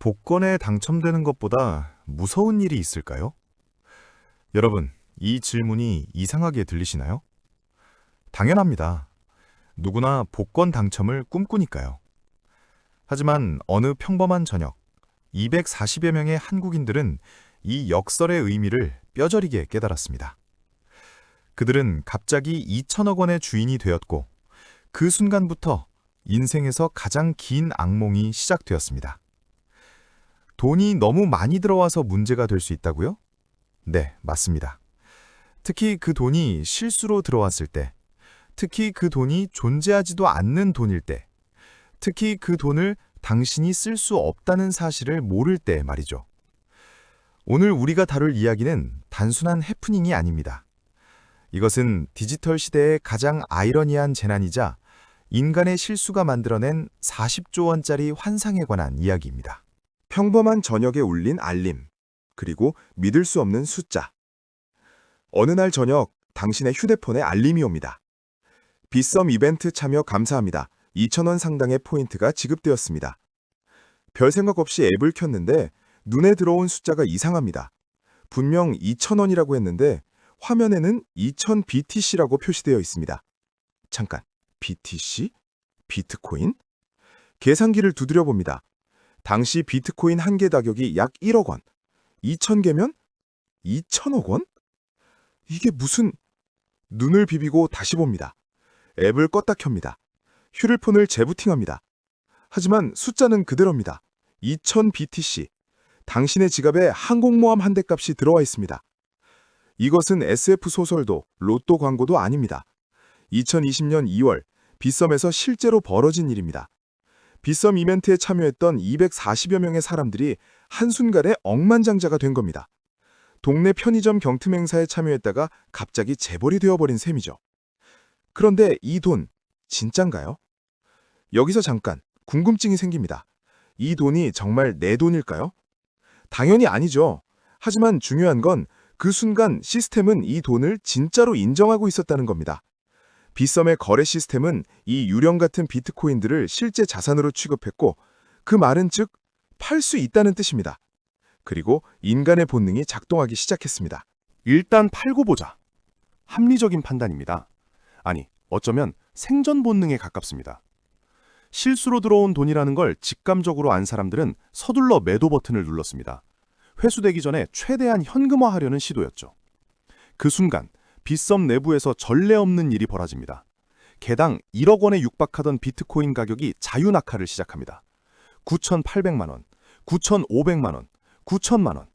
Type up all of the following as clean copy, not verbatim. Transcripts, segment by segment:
복권에 당첨되는 것보다 무서운 일이 있을까요? 여러분, 이 질문이 이상하게 들리시나요? 당연합니다. 누구나 복권 당첨을 꿈꾸니까요. 하지만 어느 평범한 저녁, 240여 명의 한국인들은 이 역설의 의미를 뼈저리게 깨달았습니다. 그들은 갑자기 2천억 원의 주인이 되었고, 그 순간부터 인생에서 가장 긴 악몽이 시작되었습니다. 돈이 너무 많이 들어와서 문제가 될 수 있다고요? 네, 맞습니다. 특히 그 돈이 실수로 들어왔을 때, 특히 그 돈이 존재하지도 않는 돈일 때, 특히 그 돈을 당신이 쓸 수 없다는 사실을 모를 때 말이죠. 오늘 우리가 다룰 이야기는 단순한 해프닝이 아닙니다. 이것은 디지털 시대의 가장 아이러니한 재난이자 인간의 실수가 만들어낸 40조 원짜리 환상에 관한 이야기입니다. 평범한 저녁에 울린 알림, 그리고 믿을 수 없는 숫자. 어느 날 저녁, 당신의 휴대폰에 알림이 옵니다. 빗썸 이벤트 참여 감사합니다. 2,000원 상당의 포인트가 지급되었습니다. 별 생각 없이 앱을 켰는데 눈에 들어온 숫자가 이상합니다. 분명 2,000원이라고 했는데 화면에는 2000BTC라고 표시되어 있습니다. 잠깐, BTC? 비트코인? 계산기를 두드려 봅니다. 당시 비트코인 한 개 가격이 약 1억 원. 2,000개면 2천억 원? 이게 무슨... 눈을 비비고 다시 봅니다. 앱을 껐다 켭니다. 휴대폰을 재부팅합니다. 하지만 숫자는 그대로입니다. 2000BTC. 당신의 지갑에 항공모함 한 대 값이 들어와 있습니다. 이것은 SF 소설도 로또 광고도 아닙니다. 2020년 2월 빗썸에서 실제로 벌어진 일입니다. 빗썸 이벤트에 참여했던 240여 명의 사람들이 한순간에 억만장자가 된 겁니다. 동네 편의점 경품 행사에 참여했다가 갑자기 재벌이 되어버린 셈이죠. 그런데 이 돈 진짠가요? 여기서 잠깐 궁금증이 생깁니다. 이 돈이 정말 내 돈일까요? 당연히 아니죠. 하지만 중요한 건 그 순간 시스템은 이 돈을 진짜로 인정하고 있었다는 겁니다. 빗썸의 거래 시스템은 이 유령 같은 비트코인들을 실제 자산으로 취급했고, 그 말은 즉 팔 수 있다는 뜻입니다. 그리고 인간의 본능이 작동하기 시작했습니다. 일단 팔고 보자. 합리적인 판단입니다. 아니, 어쩌면 생존 본능에 가깝습니다. 실수로 들어온 돈이라는 걸 직감적으로 안 사람들은 서둘러 매도 버튼을 눌렀습니다. 회수되기 전에 최대한 현금화하려는 시도였죠. 그 순간 빗썸 내부에서 전례 없는 일이 벌어집니다. 개당 1억 원에 육박하던 비트코인 가격이 자유낙하를 시작합니다. 9,800만 원, 9,500만 원, 9,000만 원.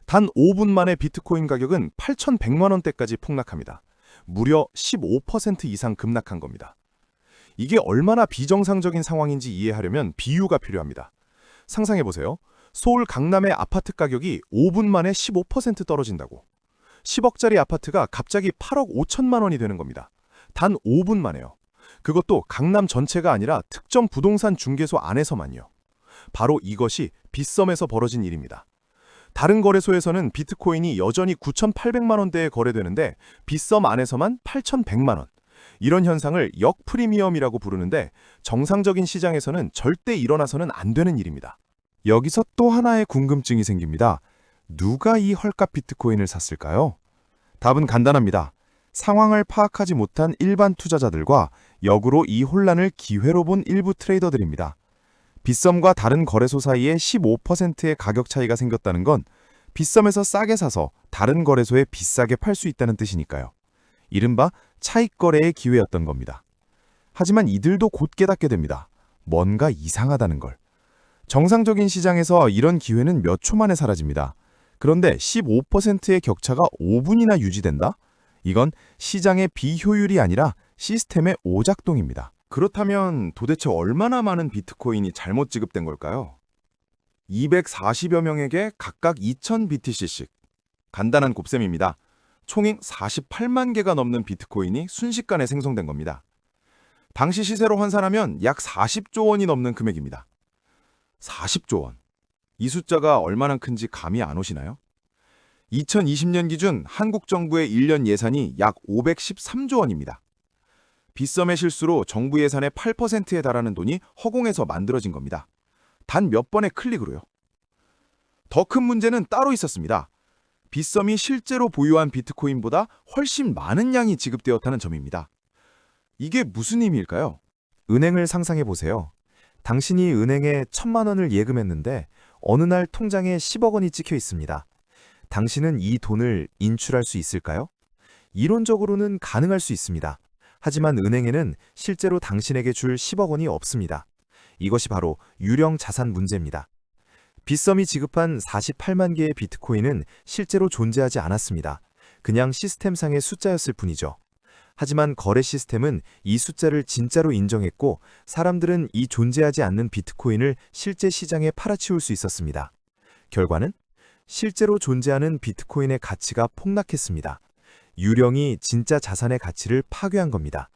단 5분 만에 비트코인 가격은 8,100만 원대까지 폭락합니다. 무려 15% 이상 급락한 겁니다. 이게 얼마나 비정상적인 상황인지 이해하려면 비유가 필요합니다. 상상해보세요. 서울 강남의 아파트 가격이 5분 만에 15% 떨어진다고. 10억짜리 아파트가 갑자기 8억 5천만 원이 되는 겁니다. 단 5분 만에요. 그것도 강남 전체가 아니라 특정 부동산 중개소 안에서만요. 바로 이것이 빗썸에서 벌어진 일입니다. 다른 거래소에서는 비트코인이 여전히 9,800만 원대에 거래되는데 빗썸 안에서만 8,100만 원. 이런 현상을 역프리미엄이라고 부르는데 정상적인 시장에서는 절대 일어나서는 안 되는 일입니다. 여기서 또 하나의 궁금증이 생깁니다. 누가 이 헐값 비트코인을 샀을까요? 답은 간단합니다. 상황을 파악하지 못한 일반 투자자들과 역으로 이 혼란을 기회로 본 일부 트레이더들입니다. 빗썸과 다른 거래소 사이에 15%의 가격 차이가 생겼다는 건 빗썸에서 싸게 사서 다른 거래소에 비싸게 팔 수 있다는 뜻이니까요. 이른바 차익 거래의 기회였던 겁니다. 하지만 이들도 곧 깨닫게 됩니다. 뭔가 이상하다는 걸. 정상적인 시장에서 이런 기회는 몇 초 만에 사라집니다. 그런데 15%의 격차가 5분이나 유지된다? 이건 시장의 비효율이 아니라 시스템의 오작동입니다. 그렇다면 도대체 얼마나 많은 비트코인이 잘못 지급된 걸까요? 240여 명에게 각각 2,000BTC씩. 간단한 곱셈입니다. 총액 48만 개가 넘는 비트코인이 순식간에 생성된 겁니다. 당시 시세로 환산하면 약 40조 원이 넘는 금액입니다. 40조 원. 이 숫자가 얼마나 큰지 감이 안 오시나요? 2020년 기준 한국 정부의 1년 예산이 약 513조 원입니다. 빗썸의 실수로 정부 예산의 8%에 달하는 돈이 허공에서 만들어진 겁니다. 단 몇 번의 클릭으로요. 더 큰 문제는 따로 있었습니다. 빗썸이 실제로 보유한 비트코인보다 훨씬 많은 양이 지급되었다는 점입니다. 이게 무슨 의미일까요? 은행을 상상해 보세요. 당신이 은행에 1,000만 원을 예금했는데 어느 날 통장에 10억 원이 찍혀 있습니다. 당신은 이 돈을 인출할 수 있을까요? 이론적으로는 가능할 수 있습니다. 하지만 은행에는 실제로 당신에게 줄 10억 원이 없습니다. 이것이 바로 유령 자산 문제입니다. 빗썸이 지급한 48만 개의 비트코인은 실제로 존재하지 않았습니다. 그냥 시스템상의 숫자였을 뿐이죠. 하지만 거래 시스템은 이 숫자를 진짜로 인정했고 사람들은 이 존재하지 않는 비트코인을 실제 시장에 팔아치울 수 있었습니다. 결과는 실제로 존재하는 비트코인의 가치가 폭락했습니다. 유령이 진짜 자산의 가치를 파괴한 겁니다.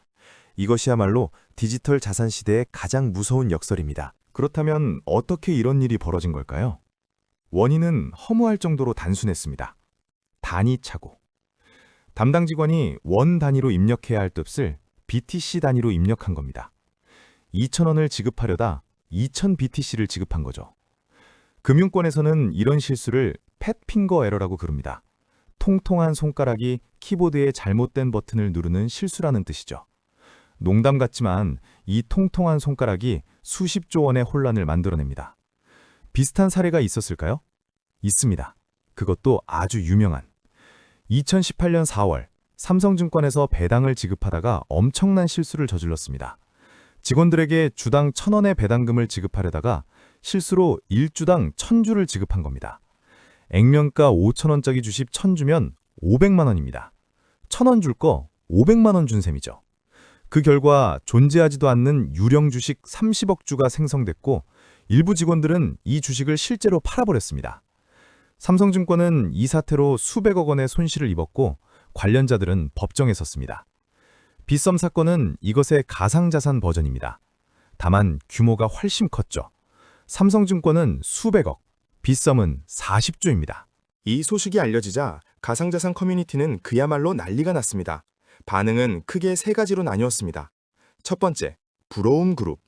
이것이야말로 디지털 자산 시대의 가장 무서운 역설입니다. 그렇다면 어떻게 이런 일이 벌어진 걸까요? 원인은 허무할 정도로 단순했습니다. 단위 착오. 담당 직원이 원 단위로 입력해야 할 뜻을 BTC 단위로 입력한 겁니다. 2,000원을 지급하려다 2,000BTC를 지급한 거죠. 금융권에서는 이런 실수를 팻핑거 에러라고 부릅니다. 통통한 손가락이 키보드의 잘못된 버튼을 누르는 실수라는 뜻이죠. 농담 같지만 이 통통한 손가락이 수십조 원의 혼란을 만들어냅니다. 비슷한 사례가 있었을까요? 있습니다. 그것도 아주 유명한. 2018년 4월 삼성증권에서 배당을 지급하다가 엄청난 실수를 저질렀습니다. 직원들에게 주당 1,000원의 배당금을 지급하려다가 실수로 1주당 1,000주를 지급한 겁니다. 액면가 5,000원짜리 주식 1,000주면 500만 원입니다. 1,000원 줄 거 500만 원 준 셈이죠. 그 결과 존재하지도 않는 유령 주식 30억 주가 생성됐고 일부 직원들은 이 주식을 실제로 팔아버렸습니다. 삼성증권은 이 사태로 수백억 원의 손실을 입었고 관련자들은 법정에 섰습니다. 빗썸 사건은 이것의 가상자산 버전입니다. 다만 규모가 훨씬 컸죠. 삼성증권은 수백억, 빗썸은 40조입니다. 이 소식이 알려지자 가상자산 커뮤니티는 그야말로 난리가 났습니다. 반응은 크게 세 가지로 나뉘었습니다. 첫 번째, 부러움 그룹.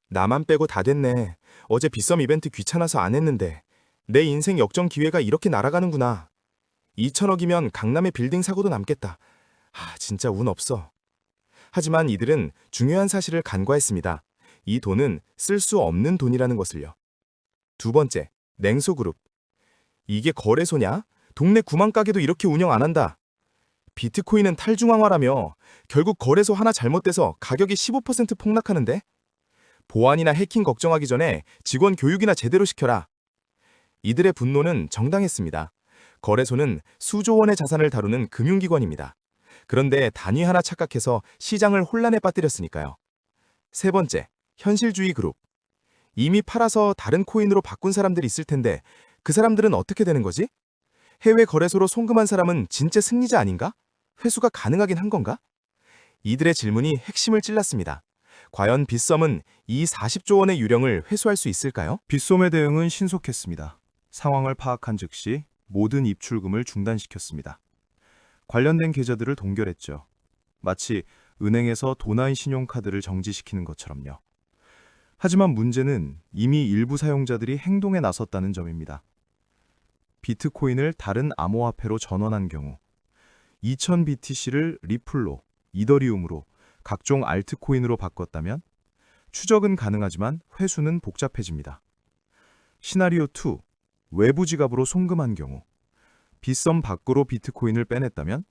나만 빼고 다 됐네. 어제 빗썸 이벤트 귀찮아서 안 했는데 내 인생 역전 기회가 이렇게 날아가는구나. 2,000억이면 강남의 빌딩 사고도 남겠다. 진짜 운 없어. 하지만 이들은 중요한 사실을 간과했습니다. 이 돈은 쓸 수 없는 돈이라는 것을요. 두 번째, 냉소그룹. 이게 거래소냐? 동네 구멍가게도 이렇게 운영 안 한다. 비트코인은 탈중앙화라며 결국 거래소 하나 잘못돼서 가격이 15% 폭락하는데? 보안이나 해킹 걱정하기 전에 직원 교육이나 제대로 시켜라. 이들의 분노는 정당했습니다. 거래소는 수조 원의 자산을 다루는 금융기관입니다. 그런데 단위 하나 착각해서 시장을 혼란에 빠뜨렸으니까요. 세 번째, 현실주의 그룹. 이미 팔아서 다른 코인으로 바꾼 사람들이 있을 텐데 그 사람들은 어떻게 되는 거지? 해외 거래소로 송금한 사람은 진짜 승리자 아닌가? 회수가 가능하긴 한 건가? 이들의 질문이 핵심을 찔렀습니다. 과연 빗썸은 이 40조 원의 유령을 회수할 수 있을까요? 빗썸의 대응은 신속했습니다. 상황을 파악한 즉시 모든 입출금을 중단시켰습니다. 관련된 계좌들을 동결했죠. 마치 은행에서 도난 신용카드를 정지시키는 것처럼요. 하지만 문제는 이미 일부 사용자들이 행동에 나섰다는 점입니다. 비트코인을 다른 암호화폐로 전환한 경우 2000BTC를 리플로, 이더리움으로, 각종 알트코인으로 바꿨다면 추적은 가능하지만 회수는 복잡해집니다. 시나리오 2, 외부 지갑으로 송금한 경우 빗썸 밖으로 비트코인을 빼냈다면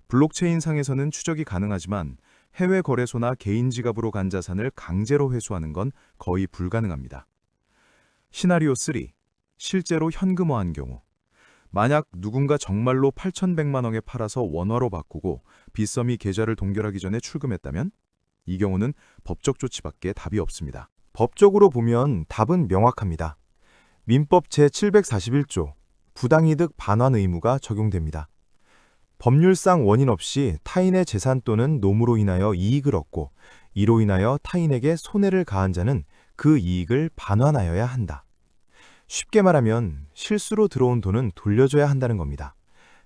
블록체인상에서는 추적이 가능하지만 해외 거래소나 개인 지갑으로 간 자산을 강제로 회수하는 건 거의 불가능합니다. 시나리오 3, 실제로 현금화한 경우 만약 누군가 정말로 8,100만 원에 팔아서 원화로 바꾸고 빗썸이 계좌를 동결하기 전에 출금했다면 이 경우는 법적 조치밖에 답이 없습니다. 법적으로 보면 답은 명확합니다. 민법 제741조 부당이득 반환 의무가 적용됩니다. 법률상 원인 없이 타인의 재산 또는 노무로 인하여 이익을 얻고 이로 인하여 타인에게 손해를 가한 자는 그 이익을 반환하여야 한다. 쉽게 말하면 실수로 들어온 돈은 돌려줘야 한다는 겁니다.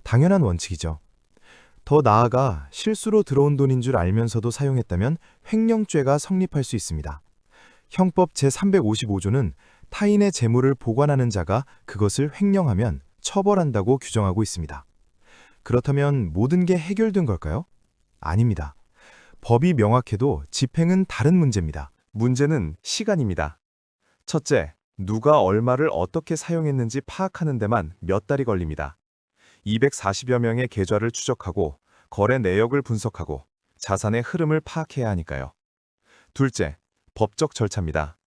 당연한 원칙이죠. 더 나아가 실수로 들어온 돈인 줄 알면서도 사용했다면 횡령죄가 성립할 수 있습니다. 형법 제355조는 타인의 재물을 보관하는 자가 그것을 횡령하면 처벌한다고 규정하고 있습니다. 그렇다면 모든 게 해결된 걸까요? 아닙니다. 법이 명확해도 집행은 다른 문제입니다. 문제는 시간입니다. 첫째, 누가 얼마를 어떻게 사용했는지 파악하는 데만 몇 달이 걸립니다. 240여 명의 계좌를 추적하고 거래 내역을 분석하고 자산의 흐름을 파악해야 하니까요. 둘째, 법적 절차입니다.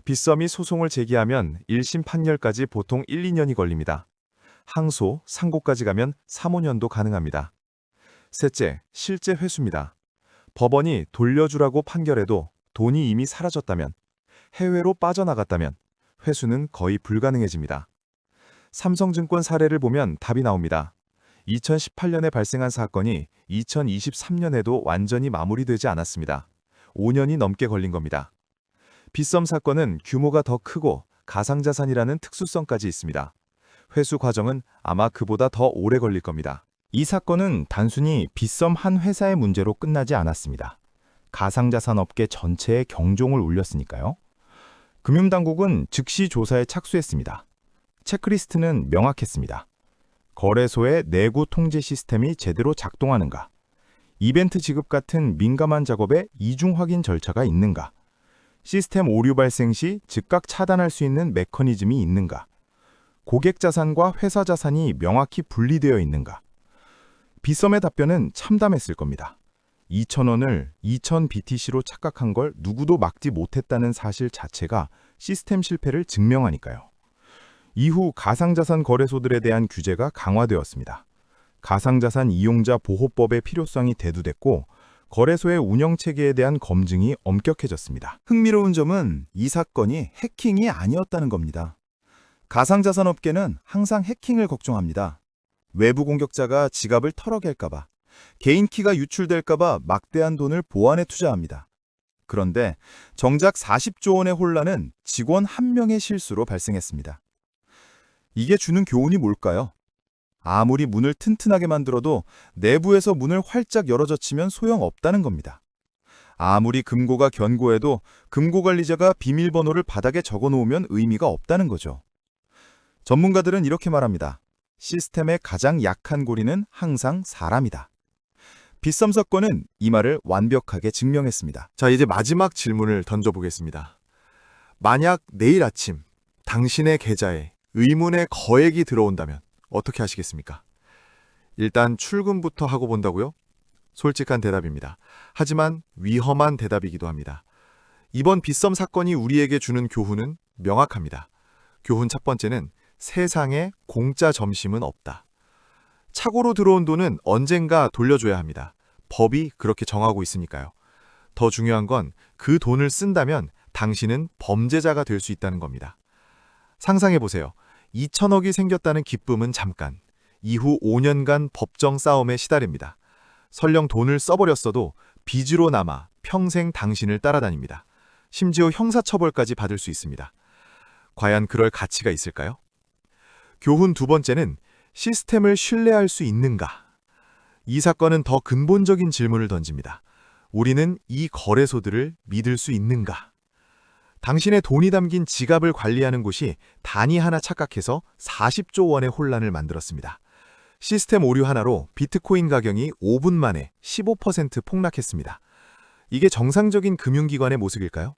빗썸이 소송을 제기하면 1심 판결까지 보통 1, 2년이 걸립니다. 항소, 상고까지 가면 3, 5년도 가능합니다. 셋째, 실제 회수입니다. 법원이 돌려주라고 판결해도 돈이 이미 사라졌다면, 해외로 빠져나갔다면 회수는 거의 불가능해집니다. 삼성증권 사례를 보면 답이 나옵니다. 2018년에 발생한 사건이 2023년에도 완전히 마무리되지 않았습니다. 5년이 넘게 걸린 겁니다. 빗썸 사건은 규모가 더 크고 가상자산이라는 특수성까지 있습니다. 회수 과정은 아마 그보다 더 오래 걸릴 겁니다. 이 사건은 단순히 빗썸 한 회사의 문제로 끝나지 않았습니다. 가상자산 업계 전체에 경종을 울렸으니까요. 금융당국은 즉시 조사에 착수했습니다. 체크리스트는 명확했습니다. 거래소의 내구 통제 시스템이 제대로 작동하는가? 이벤트 지급 같은 민감한 작업에 이중 확인 절차가 있는가? 시스템 오류 발생 시 즉각 차단할 수 있는 메커니즘이 있는가? 고객 자산과 회사 자산이 명확히 분리되어 있는가? 빗썸의 답변은 참담했을 겁니다. 2,000원을 2,000BTC로 착각한 걸 누구도 막지 못했다는 사실 자체가 시스템 실패를 증명하니까요. 이후 가상자산 거래소들에 대한 규제가 강화되었습니다. 가상자산 이용자 보호법의 필요성이 대두됐고 거래소의 운영체계에 대한 검증이 엄격해졌습니다. 흥미로운 점은 이 사건이 해킹이 아니었다는 겁니다. 가상자산 업계는 항상 해킹을 걱정합니다. 외부 공격자가 지갑을 털어갤까봐, 개인 키가 유출될까봐 막대한 돈을 보안에 투자합니다. 그런데 정작 40조 원의 혼란은 직원 한 명의 실수로 발생했습니다. 이게 주는 교훈이 뭘까요? 아무리 문을 튼튼하게 만들어도 내부에서 문을 활짝 열어젖히면 소용없다는 겁니다. 아무리 금고가 견고해도 금고관리자가 비밀번호를 바닥에 적어놓으면 의미가 없다는 거죠. 전문가들은 이렇게 말합니다. 시스템의 가장 약한 고리는 항상 사람이다. 빗썸 사건은 이 말을 완벽하게 증명했습니다. 자, 이제 마지막 질문을 던져보겠습니다. 만약 내일 아침 당신의 계좌에 의문의 거액이 들어온다면 어떻게 하시겠습니까? 일단 출금부터 하고 본다고요? 솔직한 대답입니다. 하지만 위험한 대답이기도 합니다. 이번 빗썸 사건이 우리에게 주는 교훈은 명확합니다. 교훈 첫 번째는 세상에 공짜 점심은 없다. 착오로 들어온 돈은 언젠가 돌려줘야 합니다. 법이 그렇게 정하고 있으니까요. 더 중요한 건 그 돈을 쓴다면 당신은 범죄자가 될 수 있다는 겁니다. 상상해보세요. 2천억이 생겼다는 기쁨은 잠깐, 이후 5년간 법정 싸움에 시달립니다. 설령 돈을 써버렸어도 빚으로 남아 평생 당신을 따라다닙니다. 심지어 형사처벌까지 받을 수 있습니다. 과연 그럴 가치가 있을까요? 교훈 두 번째는 시스템을 신뢰할 수 있는가? 이 사건은 더 근본적인 질문을 던집니다. 우리는 이 거래소들을 믿을 수 있는가? 당신의 돈이 담긴 지갑을 관리하는 곳이 단위 하나 착각해서 40조 원의 혼란을 만들었습니다. 시스템 오류 하나로 비트코인 가격이 5분 만에 15% 폭락했습니다. 이게 정상적인 금융기관의 모습일까요?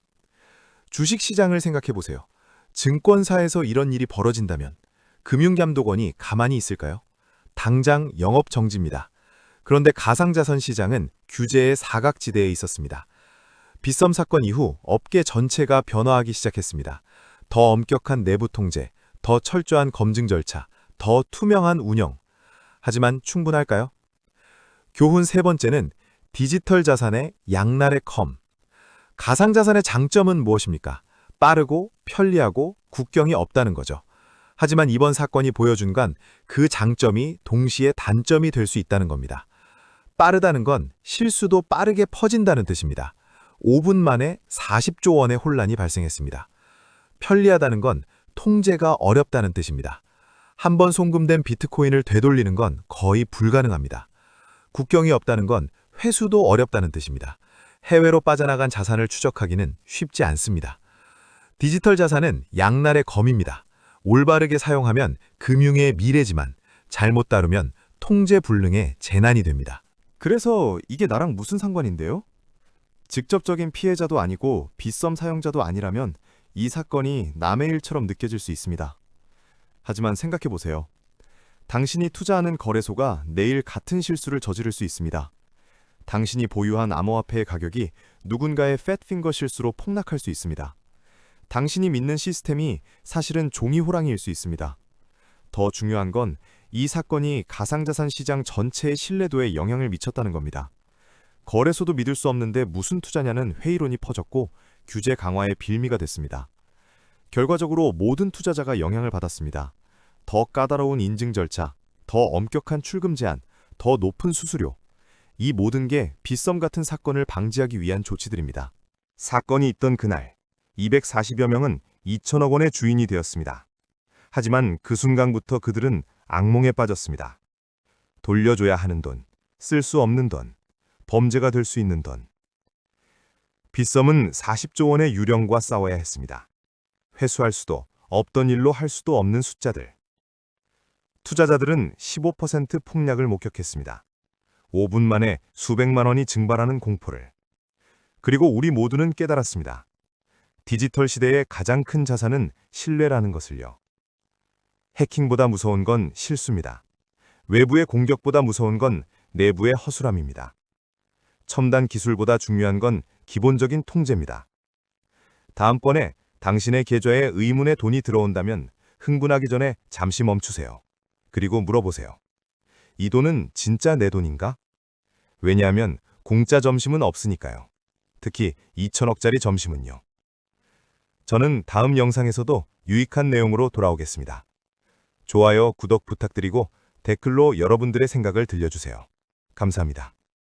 주식시장을 생각해보세요. 증권사에서 이런 일이 벌어진다면 금융감독원이 가만히 있을까요? 당장 영업정지입니다. 그런데 가상자산 시장은 규제의 사각지대에 있었습니다. 빗썸 사건 이후 업계 전체가 변화하기 시작했습니다. 더 엄격한 내부 통제, 더 철저한 검증 절차, 더 투명한 운영. 하지만 충분할까요? 교훈 세 번째는 디지털 자산의 양날의 검. 가상자산의 장점은 무엇입니까? 빠르고 편리하고 국경이 없다는 거죠. 하지만 이번 사건이 보여준 건 그 장점이 동시에 단점이 될 수 있다는 겁니다. 빠르다는 건 실수도 빠르게 퍼진다는 뜻입니다. 5분 만에 40조 원의 혼란이 발생했습니다. 편리하다는 건 통제가 어렵다는 뜻입니다. 한번 송금된 비트코인을 되돌리는 건 거의 불가능합니다. 국경이 없다는 건 회수도 어렵다는 뜻입니다. 해외로 빠져나간 자산을 추적하기는 쉽지 않습니다. 디지털 자산은 양날의 검입니다. 올바르게 사용하면 금융의 미래지만 잘못 다루면 통제 불능의 재난이 됩니다. 그래서 이게 나랑 무슨 상관인데요? 직접적인 피해자도 아니고 빗썸 사용자도 아니라면 이 사건이 남의 일처럼 느껴질 수 있습니다. 하지만 생각해보세요. 당신이 투자하는 거래소가 내일 같은 실수를 저지를 수 있습니다. 당신이 보유한 암호화폐의 가격이 누군가의 팻핑거 실수로 폭락할 수 있습니다. 당신이 믿는 시스템이 사실은 종이 호랑이일 수 있습니다. 더 중요한 건 이 사건이 가상자산 시장 전체의 신뢰도에 영향을 미쳤다는 겁니다. 거래소도 믿을 수 없는데 무슨 투자냐는 회의론이 퍼졌고 규제 강화의 빌미가 됐습니다. 결과적으로 모든 투자자가 영향을 받았습니다. 더 까다로운 인증 절차, 더 엄격한 출금 제한, 더 높은 수수료. 이 모든 게 빗썸 같은 사건을 방지하기 위한 조치들입니다. 사건이 있던 그날 240여 명은 2천억 원의 주인이 되었습니다. 하지만 그 순간부터 그들은 악몽에 빠졌습니다. 돌려줘야 하는 돈, 쓸 수 없는 돈, 범죄가 될 수 있는 돈. 빗썸은 40조 원의 유령과 싸워야 했습니다. 회수할 수도 없던 일로 할 수도 없는 숫자들. 투자자들은 15% 폭락을 목격했습니다. 5분 만에 수백만 원이 증발하는 공포를. 그리고 우리 모두는 깨달았습니다. 디지털 시대의 가장 큰 자산은 신뢰라는 것을요. 해킹보다 무서운 건 실수입니다. 외부의 공격보다 무서운 건 내부의 허술함입니다. 첨단 기술보다 중요한 건 기본적인 통제입니다. 다음번에 당신의 계좌에 의문의 돈이 들어온다면 흥분하기 전에 잠시 멈추세요. 그리고 물어보세요. 이 돈은 진짜 내 돈인가? 왜냐하면 공짜 점심은 없으니까요. 특히 2천억짜리 점심은요. 저는 다음 영상에서도 유익한 내용으로 돌아오겠습니다. 좋아요, 구독 부탁드리고 댓글로 여러분들의 생각을 들려주세요. 감사합니다.